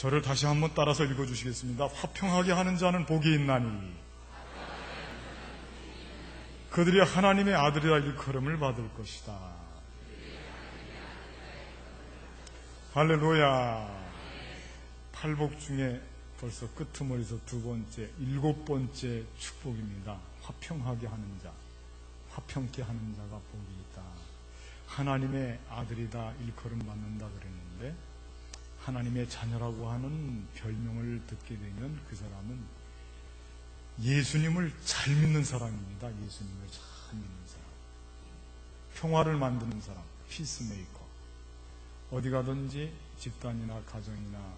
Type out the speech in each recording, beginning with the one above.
저를 다시 한번 따라서 읽어주시겠습니다. 화평하게 하는 자는 복이 있나니 그들이 하나님의 아들이라 일컬음을 받을 것이다. 할렐루야. 팔복 중에 벌써 끄트머리에서 두 번째, 일곱 번째 축복입니다. 화평하게 하는 자, 화평케 하는 자가 복이 있다. 하나님의 아들이다 일컬음 받는다 그랬는데, 하나님의 자녀라고 하는 별명을 듣게 되면 그 사람은 예수님을 잘 믿는 사람입니다. 예수님을 잘 믿는 사람, 평화를 만드는 사람, 피스메이커. 어디 가든지 집단이나 가정이나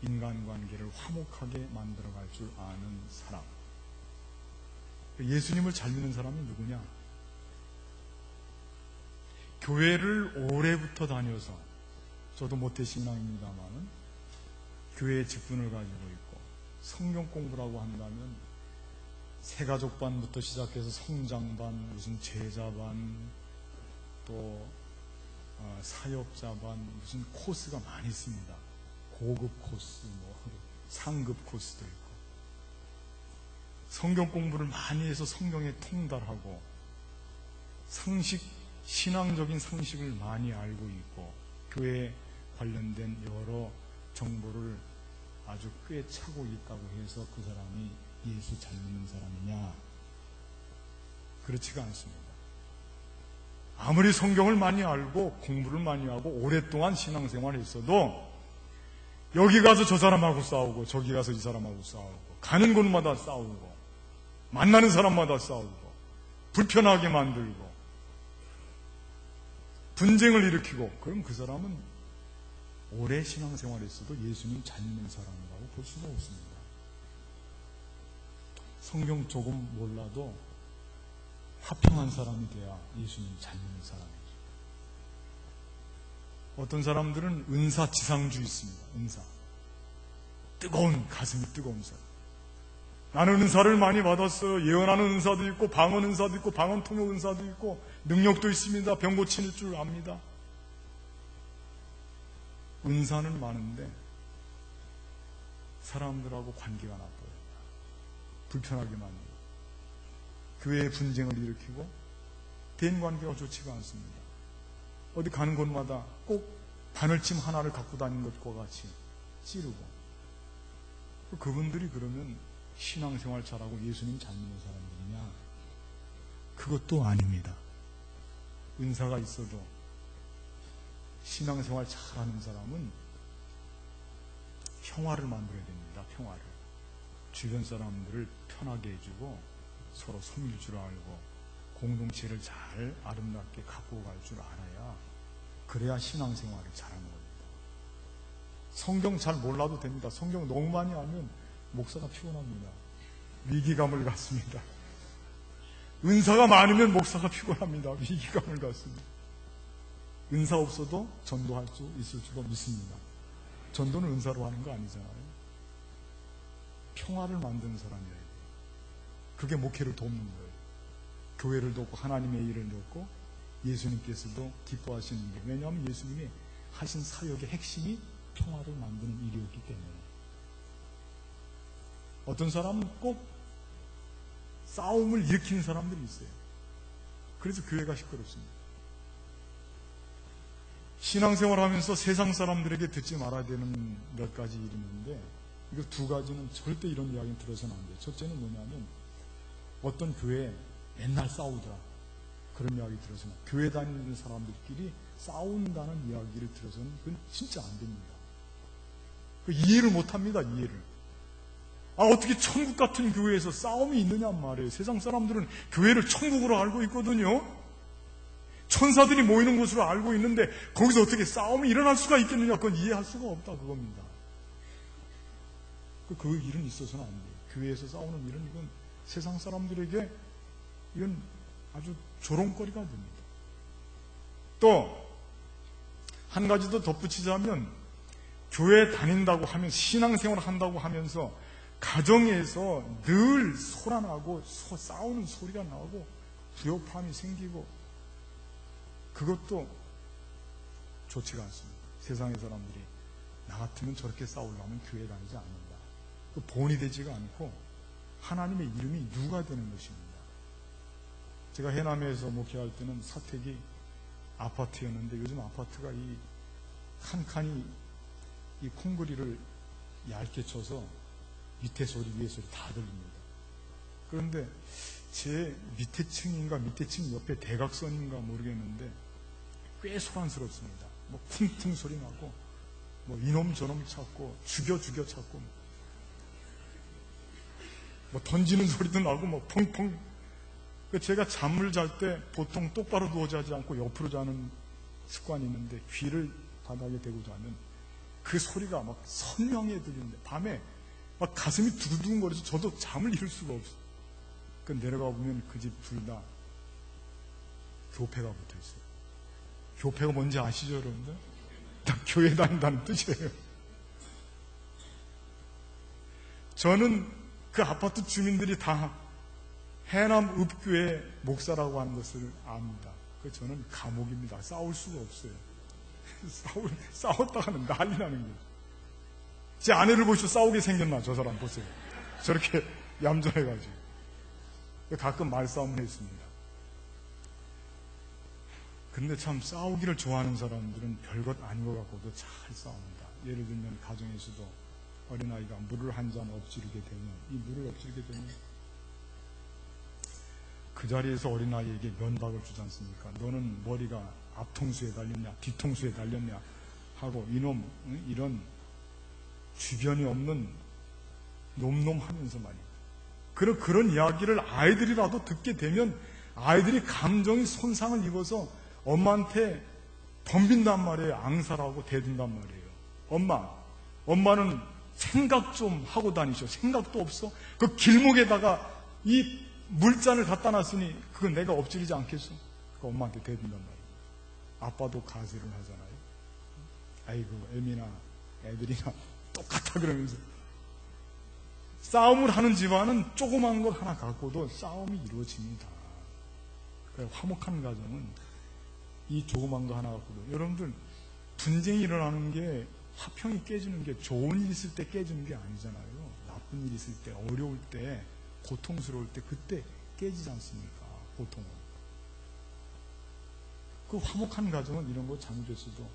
인간관계를 화목하게 만들어갈 줄 아는 사람. 예수님을 잘 믿는 사람이 누구냐? 교회를 오래부터 다녀서, 저도 모태신앙입니다만은 교회의 직분을 가지고 있고, 성경 공부라고 한다면 새가족반부터 시작해서 성장반, 무슨 제자반, 또 사역자반, 무슨 코스가 많이 있습니다. 고급 코스, 상급 코스도 있고, 성경 공부를 많이 해서 성경에 통달하고 상식, 신앙적인 상식을 많이 알고 있고 교회에 관련된 여러 정보를 아주 꽤 차고 있다고 해서 그 사람이 예수 잘 믿는 사람이냐? 그렇지가 않습니다. 아무리 성경을 많이 알고 공부를 많이 하고 오랫동안 신앙생활을 했어도 여기 가서 저 사람하고 싸우고 저기 가서 이 사람하고 싸우고 가는 곳마다 싸우고 만나는 사람마다 싸우고 불편하게 만들고 분쟁을 일으키고, 그럼 그 사람은 오래 신앙생활했어도 예수님 잘 믿는 사람이라고 볼 수가 없습니다. 성경 조금 몰라도 화평한 사람이 돼야 예수님 잘 믿는 사람이죠. 어떤 사람들은 은사지상주의 있습니다. 은사. 뜨거운, 가슴이 뜨거운 사람. 나는 은사를 많이 받았어요. 예언하는 은사도 있고 방언 은사도 있고 방언 통역 은사도 있고 능력도 있습니다. 병 고칠 줄 압니다. 은사는 많은데 사람들하고 관계가 나빠요. 불편하게 만들고 교회의 분쟁을 일으키고 대인관계가 좋지가 않습니다. 어디 가는 곳마다 꼭 바늘침 하나를 갖고 다니는 것과 같이 찌르고, 그분들이 그러면 신앙생활 잘하고 예수님 잘 믿는 사람들이냐? 그것도 아닙니다. 은사가 있어도 신앙생활 잘하는 사람은 평화를 만들어야 됩니다. 평화를. 주변 사람들을 편하게 해주고 서로 섬길 줄 알고 공동체를 잘 아름답게 갖고 갈 줄 알아야, 그래야 신앙생활을 잘하는 겁니다. 성경 잘 몰라도 됩니다. 성경 너무 많이 알면 목사가 피곤합니다. 위기감을 갖습니다. 은사가 많으면 목사가 피곤합니다. 위기감을 갖습니다. 은사 없어도 전도할 수 있을 줄도 믿습니다. 전도는 은사로 하는 거 아니잖아요. 평화를 만드는 사람이어야 돼요. 그게 목회를 돕는 거예요. 교회를 돕고 하나님의 일을 돕고 예수님께서도 기뻐하시는 일. 왜냐하면 예수님이 하신 사역의 핵심이 평화를 만드는 일이었기 때문에. 어떤 사람은 꼭 싸움을 일으키는 사람들이 있어요. 그래서 교회가 시끄럽습니다. 신앙생활 하면서 세상 사람들에게 듣지 말아야 되는 몇 가지 일이 있는데, 이거 두 가지는 절대 이런 이야기는 들어서는 안 돼요. 첫째는 뭐냐면, 어떤 교회에 맨날 싸우더라, 그런 이야기 들어서는, 교회 다니는 사람들끼리 싸운다는 이야기를 들어서는 그건 진짜 안 됩니다. 이해를 못 합니다. 이해를. 어떻게 천국 같은 교회에서 싸움이 있느냐 말이에요. 세상 사람들은 교회를 천국으로 알고 있거든요. 천사들이 모이는 곳으로 알고 있는데 거기서 어떻게 싸움이 일어날 수가 있겠느냐? 그건 이해할 수가 없다 그겁니다. 그 일은 있어서는 안 돼요. 교회에서 싸우는 일은 이건 세상 사람들에게 이건 아주 조롱거리가 됩니다. 또 한 가지 더 덧붙이자면, 교회 다닌다고 하면, 신앙생활을 한다고 하면서 가정에서 늘 소란하고 싸우는 소리가 나오고 불협화음이 생기고, 그것도 좋지가 않습니다. 세상의 사람들이 나 같으면 저렇게 싸우려면 교회 다니지 않는다. 그 본이 되지가 않고 하나님의 이름이 누가 되는 것입니다. 제가 해남에서 목회할 때는 사택이 아파트였는데 요즘 아파트가 이 칸칸이 이 콘크리트를 얇게 쳐서 밑에 소리 위에 소리 다 들립니다. 그런데 제 밑에 층인가 밑에 층 옆에 대각선인가 모르겠는데 꽤 소란스럽습니다. 뭐 쿵쿵 소리 나고 뭐 이놈 저놈 찾고 죽여 찾고 뭐 던지는 소리도 나고 뭐 펑펑. 제가 잠을 잘 때 보통 똑바로 누워 자지 않고 옆으로 자는 습관이 있는데 귀를 바닥에 대고 자면 그 소리가 막 선명하게 들리는데 밤에 막 가슴이 두근두근거려서 저도 잠을 이룰 수가 없어요. 그 내려가 보면 그 집 둘 다 교패가 붙어 있어요. 교패가 뭔지 아시죠, 여러분들? 다 교회 다닌다는 뜻이에요. 저는 그 아파트 주민들이 다 해남 읍교회 목사라고 하는 것을 압니다. 저는 감옥입니다. 싸울 수가 없어요. 싸웠다가는 난리 나는 거예요. 제 아내를 보시고 싸우게 생겼나, 저 사람 보세요. 저렇게 얌전해가지고. 가끔 말싸움을 했습니다. 근데 참 싸우기를 좋아하는 사람들은 별것 아닌 것 같고도 잘 싸웁니다. 예를 들면 가정에서도 어린아이가 물을 한 잔 엎지르게 되면 이 물을 엎지르게 되면 그 자리에서 어린아이에게 면박을 주지 않습니까? 너는 머리가 앞통수에 달렸냐 뒤통수에 달렸냐 하고 이놈 이런 주변이 없는 놈놈 하면서 말이에요. 그런 이야기를 아이들이라도 듣게 되면 아이들이 감정이 손상을 입어서 엄마한테 덤빈단 말이에요. 앙살하고 대든단 말이에요. 엄마는 생각 좀 하고 다니셔. 생각도 없어? 그 길목에다가 이 물잔을 갖다 놨으니 그건 내가 엎지르지 않겠어? 그 엄마한테 대든단 말이에요. 아빠도 가세를 하잖아요. 아이고 애미나 애들이나 똑같아 그러면서 싸움을 하는 집안은 조그만 것 하나 갖고도 싸움이 이루어집니다. 화목한 가정은 이 조그만 거 하나 갖고도 여러분들 분쟁이 일어나는 게 화평이 깨지는 게 좋은 일 있을 때 깨지는 게 아니잖아요. 나쁜 일 있을 때 어려울 때 고통스러울 때 그때 깨지지 않습니까? 고통은. 그 화목한 가정은 이런 거 잘못했어도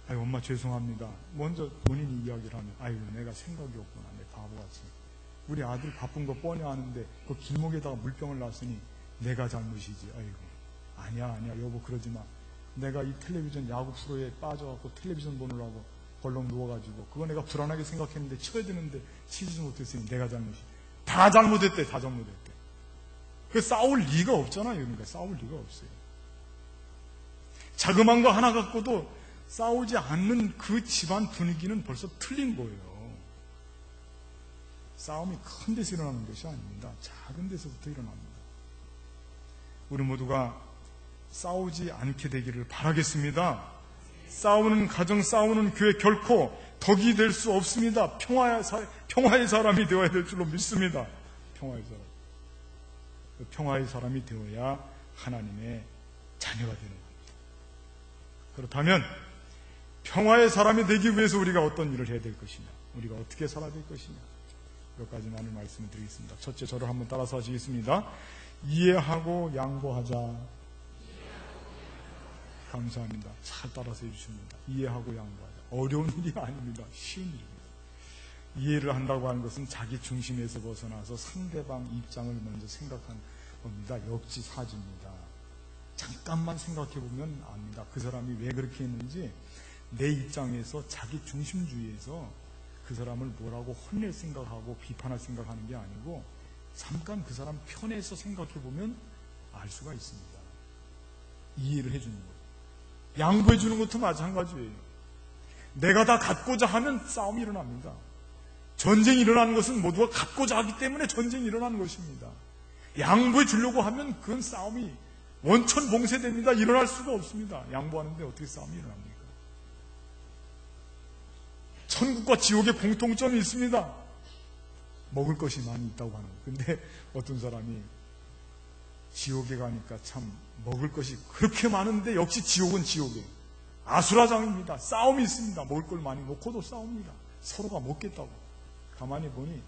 아유 엄마 죄송합니다. 먼저 본인이 이야기를 하면 아유 내가 생각이 없구나. 내 바보같이. 우리 아들 바쁜 거 뻔히 아는데 그 길목에다가 물병을 놨으니 내가 잘못이지. 아이고 아니야 여보 그러지 마. 내가 이 텔레비전 야구 프로에 빠져갖고 텔레비전 보느라고 벌렁 누워가지고 그거 내가 불안하게 생각했는데 쳐야 되는데 치지 못했으니 내가 잘못이지. 다 잘못했대. 그 싸울 리가 없잖아요. 그러니까 싸울 리가 없어요. 자그만 거 하나 갖고도 싸우지 않는 그 집안 분위기는 벌써 틀린 거예요. 싸움이 큰 데서 일어나는 것이 아닙니다. 작은 데서부터 일어납니다. 우리 모두가 싸우지 않게 되기를 바라겠습니다. 싸우는 가정, 싸우는 교회 결코 덕이 될 수 없습니다. 평화의 사람이 되어야 될 줄로 믿습니다. 평화의 사람이 되어야 하나님의 자녀가 되는 겁니다. 그렇다면 평화의 사람이 되기 위해서 우리가 어떤 일을 해야 될 것이냐, 우리가 어떻게 살아야 될 것이냐, 몇 가지만을 말씀을 드리겠습니다. 첫째, 저를 한번 따라서 하시겠습니다. 이해하고 양보하자. 감사합니다. 잘 따라서 해주십니다. 이해하고 양보하자. 어려운 일이 아닙니다. 쉬운 일입니다. 이해를 한다고 하는 것은 자기 중심에서 벗어나서 상대방 입장을 먼저 생각하는 겁니다. 역지사지입니다. 잠깐만 생각해보면 압니다. 그 사람이 왜 그렇게 했는지. 내 입장에서 자기 중심주의에서 그 사람을 뭐라고 혼낼 생각하고 비판할 생각하는 게 아니고 잠깐 그 사람 편에서 생각해보면 알 수가 있습니다. 이해를 해주는 거예요. 양보해주는 것도 마찬가지예요. 내가 다 갖고자 하면 싸움이 일어납니다. 전쟁이 일어나는 것은 모두가 갖고자 하기 때문에 전쟁이 일어나는 것입니다. 양보해 주려고 하면 그건 싸움이 원천봉쇄됩니다. 일어날 수가 없습니다. 양보하는데 어떻게 싸움이 일어납니까? 천국과 지옥의 공통점이 있습니다. 먹을 것이 많이 있다고 하는 거예요. 근데 어떤 사람이 지옥에 가니까 참 먹을 것이 그렇게 많은데 역시 지옥은 지옥이에요. 아수라장입니다. 싸움이 있습니다. 먹을 걸 많이 놓고도 싸웁니다. 서로가 먹겠다고. 가만히 보니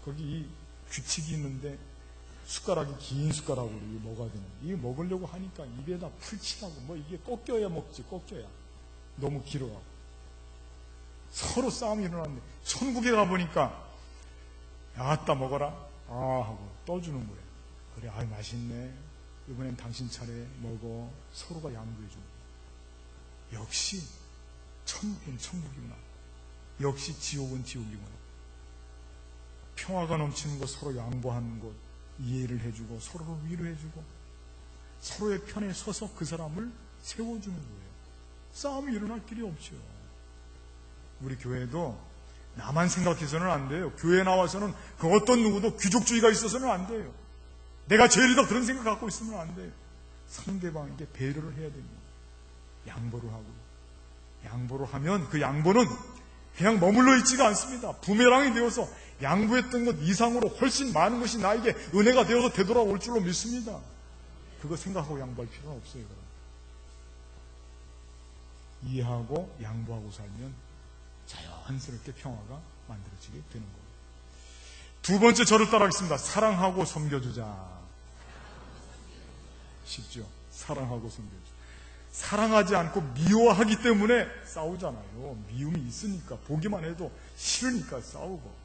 거기 이 규칙이 있는데 숟가락이 긴 숟가락으로 이게 먹어야 되는, 이게 먹으려고 하니까 입에다 풀칠하고 뭐 이게 꺾여야 먹지, 꺾여야. 너무 길어요. 서로 싸움이 일어났는데 천국에 가보니까 아따 먹어라 하고 떠주는 거예요. 그래, 맛있네, 이번엔 당신 차례 먹어. 서로가 양보해 주는 거예요. 역시 천국은 천국이구나. 역시 지옥은 지옥이구나. 평화가 넘치는 곳, 서로 양보하는 곳, 이해를 해주고 서로를 위로해주고 서로의 편에 서서 그 사람을 세워주는 거예요. 싸움이 일어날 길이 없죠. 우리 교회도 나만 생각해서는 안 돼요. 교회에 나와서는 그 어떤 누구도 귀족주의가 있어서는 안 돼요. 내가 제일이다 그런 생각 갖고 있으면 안 돼요. 상대방에게 배려를 해야 됩니다. 양보를 하고, 양보를 하면 그 양보는 그냥 머물러 있지가 않습니다. 부메랑이 되어서 양보했던 것 이상으로 훨씬 많은 것이 나에게 은혜가 되어서 되돌아올 줄로 믿습니다. 그거 생각하고 양보할 필요는 없어요. 이해하고 양보하고 살면 자연스럽게 평화가 만들어지게 되는 거예요. 두 번째 저를 따라하겠습니다. 사랑하고 섬겨주자. 쉽죠? 사랑하고 섬겨주자. 사랑하지 않고 미워하기 때문에 싸우잖아요. 미움이 있으니까, 보기만 해도 싫으니까 싸우고,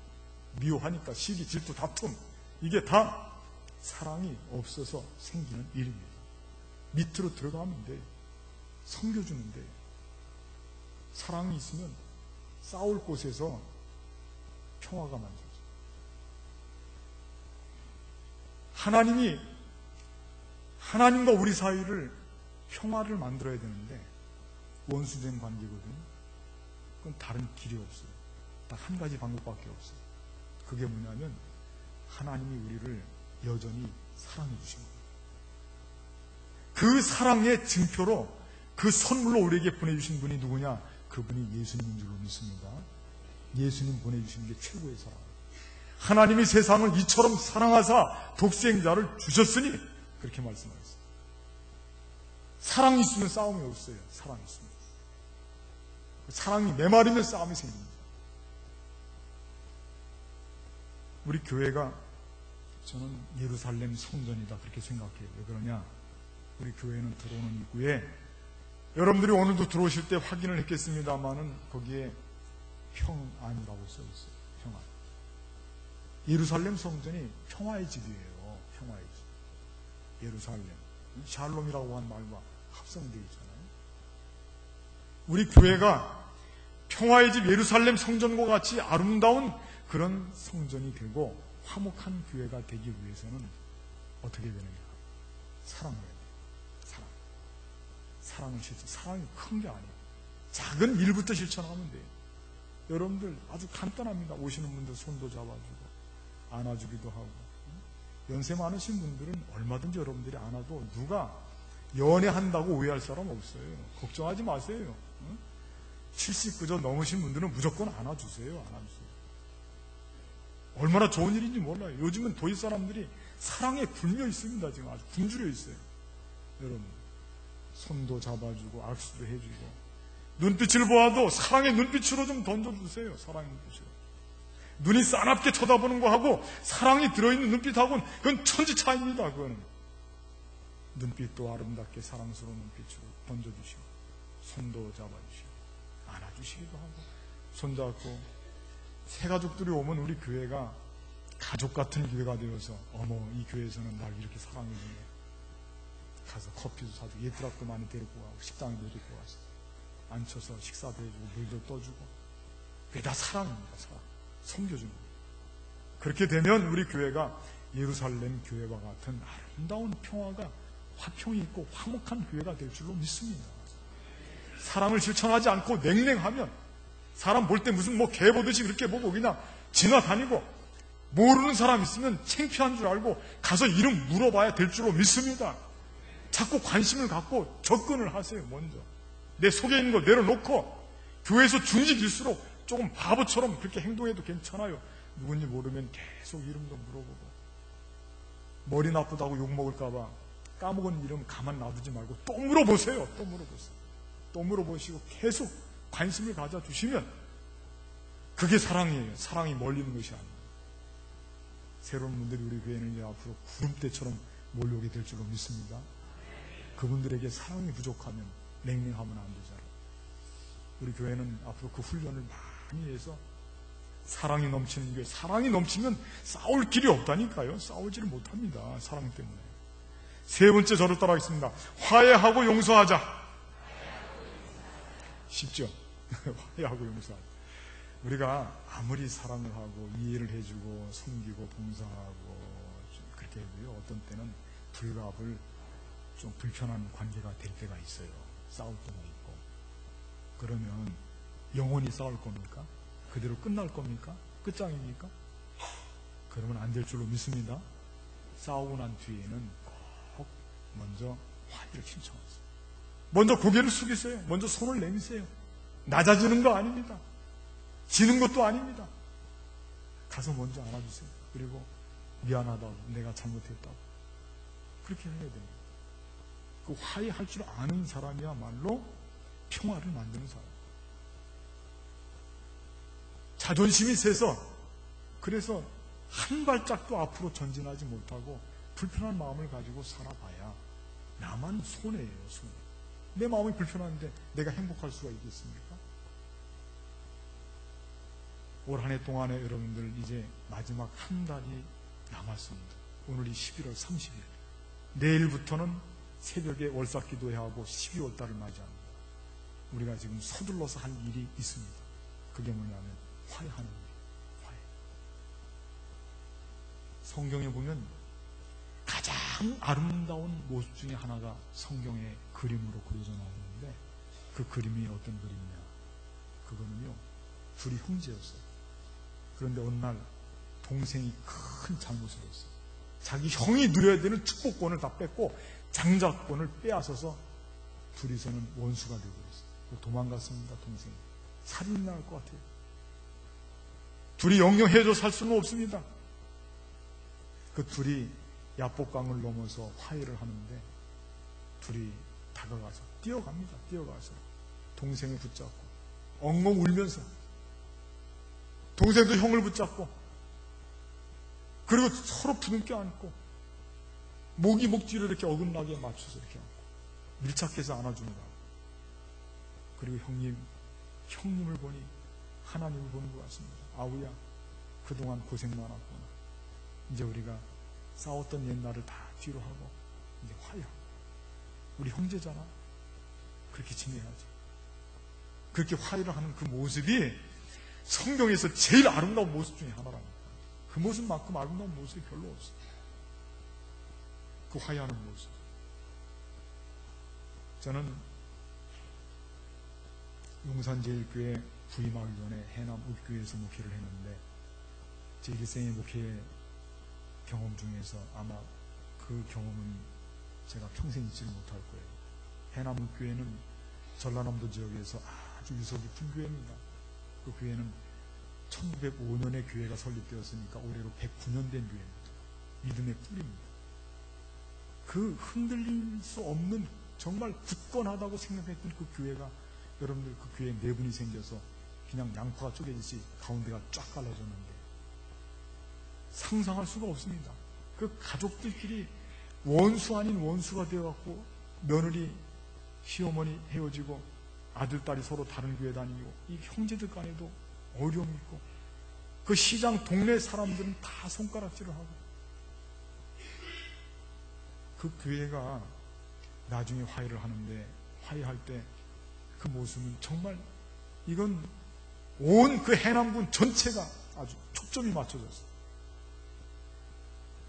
미워하니까 시기, 질투, 다툼, 이게 다 사랑이 없어서 생기는 일입니다. 밑으로 들어가면 돼요. 섬겨주면 돼요. 사랑이 있으면 싸울 곳에서 평화가 만들어져요. 하나님과 우리 사이를 평화를 만들어야 되는데 원수된 관계거든요. 그건 다른 길이 없어요. 딱 한 가지 방법밖에 없어요. 그게 뭐냐면 하나님이 우리를 여전히 사랑해 주신 거예요. 그 사랑의 증표로, 그 선물로 우리에게 보내주신 분이 누구냐? 그분이 예수님인 줄로 믿습니다. 예수님 보내주신 게 최고의 사랑. 하나님이 세상을 이처럼 사랑하사 독생자를 주셨으니 그렇게 말씀하셨어요. 사랑이 있으면 싸움이 없어요. 사랑이 있으면. 사랑이 메마르면 싸움이 생깁니다. 우리 교회가, 저는 예루살렘 성전이다 그렇게 생각해요. 왜 그러냐? 우리 교회는 들어오는 입구에, 여러분들이 오늘도 들어오실 때 확인을 했겠습니다마는 거기에 평안이라고 써 있어요. 평안. 예루살렘 성전이 평화의 집이에요. 평화의 집. 예루살렘. 샬롬이라고 한 말과 합성되어 있잖아요. 우리 교회가 평화의 집 예루살렘 성전과 같이 아름다운 그런 성전이 되고 화목한 교회가 되기 위해서는 어떻게 되느냐? 사랑을 해야 돼요. 사랑을 실천. 사랑이 큰 게 아니에요. 작은 일부터 실천하면 돼요. 여러분들 아주 간단합니다. 오시는 분들 손도 잡아주고 안아주기도 하고. 연세 많으신 분들은 얼마든지 여러분들이 안아도 누가 연애한다고 오해할 사람 없어요. 걱정하지 마세요. 79조 넘으신 분들은 무조건 안아주세요. 안아주세요. 얼마나 좋은 일인지 몰라요. 요즘은 도시 사람들이 사랑에 굶어 있습니다. 지금 아주 굶주려 있어요. 여러분, 손도 잡아주고 악수도 해주고 눈빛을 보아도 사랑의 눈빛으로 좀 던져주세요. 사랑의 눈빛으로. 눈이 싸납게 쳐다보는 거하고 사랑이 들어있는 눈빛하고는 그건 천지 차이입니다. 그거는. 눈빛도 아름답게 사랑스러운 눈빛으로 던져주시고 손도 잡아주시고 안아주시기도 하고 손잡고. 새가족들이 오면 우리 교회가 가족 같은 교회가 되어서, 어머, 이 교회에서는 날 이렇게 사랑해주네. 가서 커피도 사주고 예트락도 많이 데리고 가고 식당에도 데리고 가서 앉혀서 식사도 해주고 물도 떠주고. 그게 다 사랑입니다. 사랑. 섬겨주는 거예요. 그렇게 되면 우리 교회가 예루살렘 교회와 같은 아름다운 평화가, 화평이 있고 화목한 교회가 될 줄로 믿습니다. 사랑을 실천하지 않고 냉랭하면 사람 볼 때 무슨 개 보듯이 그렇게 보고 그냥 지나다니고 모르는 사람 있으면 창피한 줄 알고 가서 이름 물어봐야 될 줄로 믿습니다. 자꾸 관심을 갖고 접근을 하세요. 먼저 내 속에 있는 거 내려놓고, 교회에서 중직일수록 조금 바보처럼 그렇게 행동해도 괜찮아요. 누군지 모르면 계속 이름도 물어보고, 머리 나쁘다고 욕먹을까봐 까먹은 이름 가만 놔두지 말고 또 물어보세요. 또 물어보세요. 또 물어보시고 계속 관심을 가져주시면 그게 사랑이에요. 사랑이 멀리 있는 것이 아니에요. 새로운 분들이 우리 교회는 이제 앞으로 구름대처럼 몰려오게 될 줄로 믿습니다. 그분들에게 사랑이 부족하면 냉랭하면 안 되잖아요. 우리 교회는 앞으로 그 훈련을 많이 해서 사랑이 넘치는 교회, 사랑이 넘치면 싸울 길이 없다니까요. 싸우지를 못합니다. 사랑 때문에. 세 번째, 저를 따라하겠습니다. 화해하고 용서하자. 쉽죠? 화해하고 용서하자. 우리가 아무리 사랑을 하고 이해를 해주고 섬기고 봉사하고 그렇게 해도요, 어떤 때는 불갑을 좀 불편한 관계가 될 때가 있어요. 싸울 때가 있고. 그러면 영원히 싸울 겁니까? 그대로 끝날 겁니까? 끝장입니까? 그러면 안 될 줄로 믿습니다. 싸우고 난 뒤에는 꼭 먼저 화해를 신청하세요. 먼저 고개를 숙이세요. 먼저 손을 내미세요. 낮아지는 거 아닙니다. 지는 것도 아닙니다. 가서 먼저 안아주세요. 그리고 미안하다고, 내가 잘못했다고. 그렇게 해야 됩니다. 그 화해할 줄 아는 사람이야말로 평화를 만드는 사람. 자존심이 세서 그래서 한 발짝도 앞으로 전진하지 못하고 불편한 마음을 가지고 살아봐야 나만 손해예요. 손해. 내 마음이 불편한데 내가 행복할 수가 있겠습니까? 올 한 해 동안에 여러분들 이제 마지막 한 달이 남았습니다. 오늘이 11월 30일. 내일부터는 새벽에 월삭기도회하고 12월 달을 맞이합니다. 우리가 지금 서둘러서 할 일이 있습니다. 그게 뭐냐면 화해하는 일이에요. 화해. 성경에 보면 가장 아름다운 모습 중에 하나가 성경의 그림으로 그려져 나오는데 그 그림이 어떤 그림이냐? 그거는요, 둘이 형제였어요. 그런데 어느 날 동생이 큰 잘못을 했어요. 자기 형이 누려야 되는 축복권을 다 뺏고 장자권을 빼앗아서 둘이서는 원수가 되고 있어요. 도망갔습니다. 동생이. 살인이 날 것 같아요. 둘이 영영 헤어져 살 수는 없습니다. 그 둘이 야복강을 넘어서 화해를 하는데 둘이 다가가서 뛰어갑니다. 뛰어가서 동생을 붙잡고 엉엉 울면서 동생도 형을 붙잡고 그리고 서로 부둥켜 안고 목이 목 뒤로 이렇게 어긋나게 맞춰서 이렇게 안고 밀착해서 안아주는 거예요. 그리고 형님을 보니 하나님을 보는 것 같습니다. 아우야, 그동안 고생 많았구나. 이제 우리가 싸웠던 옛날을 다 뒤로 하고 이제 화해하고 우리 형제잖아. 그렇게 지내야지. 그렇게 화해를 하는 그 모습이 성경에서 제일 아름다운 모습 중에 하나랍니다. 그 모습만큼 아름다운 모습이 별로 없어요. 그 화해하는 모습. 저는 용산제일교회 부임하기 전에 해남 읍교회에서 목회를 했는데 제 일생의 목회 경험 중에서 아마 그 경험은 제가 평생 잊지를 못할 거예요. 해남 읍교회는 전라남도 지역에서 아주 유서 깊은 교회입니다. 그 교회는 1905년에 교회가 설립되었으니까 올해로 109년 된 교회입니다. 믿음의 뿌리입니다. 그 흔들릴 수 없는 정말 굳건하다고 생각했던 그 교회가 여러분들 그 교회에 네 분이 생겨서 그냥 양파가 쪼개지듯이 가운데가 쫙 갈라졌는데 상상할 수가 없습니다. 그 가족들끼리 원수 아닌 원수가 되어갖고 며느리, 시어머니 헤어지고 아들, 딸이 서로 다른 교회 다니고 이 형제들 간에도 어려움이 있고 그 시장 동네 사람들은 다 손가락질을 하고 그 교회가 나중에 화해를 하는데 화해할 때 그 모습은 정말 이건 온 그 해남군 전체가 아주 초점이 맞춰졌어요.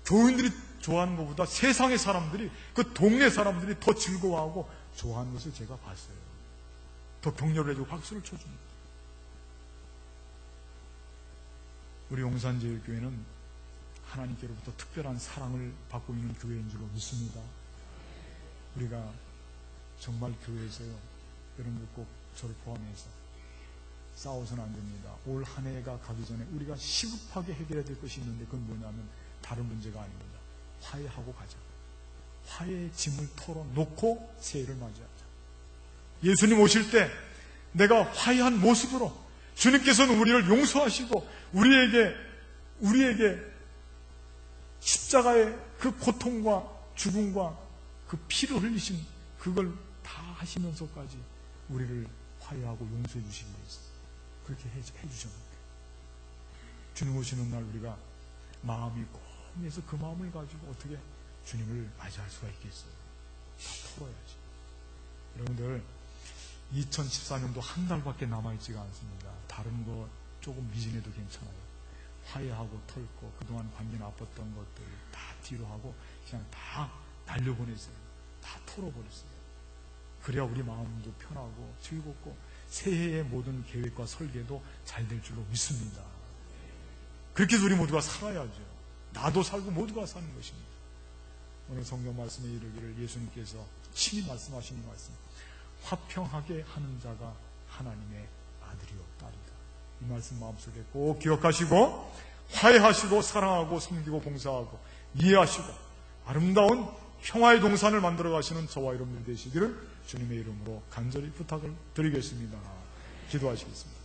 교인들이 좋아하는 것보다 세상의 사람들이 그 동네 사람들이 더 즐거워하고 좋아하는 것을 제가 봤어요. 더 격려를 해주고 박수를 쳐줍니다. 우리 용산제일교회는 하나님께로부터 특별한 사랑을 받고 있는 교회인 줄로 믿습니다. 우리가 정말 교회에서요, 여러분들 꼭 저를 포함해서 싸워서는 안 됩니다. 올 한 해가 가기 전에 우리가 시급하게 해결해야 될 것이 있는데 그건 뭐냐면 다른 문제가 아닙니다. 화해하고 가자. 화해의 짐을 털어놓고 새해를 맞이하자. 예수님 오실 때 내가 화해한 모습으로 주님께서는 우리를 용서하시고 우리에게 십자가의 그 고통과 죽음과 그 피를 흘리신 그걸 다 하시면서까지 우리를 화해하고 용서해 주시기 위해서 그렇게 해주셨는데, 주님 오시는 날 우리가 마음이 공해서 그 마음을 가지고 어떻게 주님을 맞이할 수가 있겠어요? 다 털어야지. 여러분들 2014년도 한 달밖에 남아있지가 않습니다. 다른 거 조금 미진해도 괜찮아요. 화해하고 털고 그동안 관계 나빴던 것들 다 뒤로 하고 그냥 다 날려보내세요. 다 털어버렸어요. 그래야 우리 마음도 편하고 즐겁고 새해의 모든 계획과 설계도 잘 될 줄로 믿습니다. 그렇게 해서 우리 모두가 살아야죠. 나도 살고 모두가 사는 것입니다. 오늘 성경 말씀에 이르기를 예수님께서 친히 말씀하신 이 말씀, 화평하게 하는 자가 하나님의 아들이요 딸이다. 이 말씀 마음속에 꼭 기억하시고 화해하시고 사랑하고 섬기고 봉사하고 이해하시고 아름다운 평화의 동산을 만들어 가시는 저와 여러분들 되시기를 주님의 이름으로 간절히 부탁을 드리겠습니다. 기도하시겠습니다.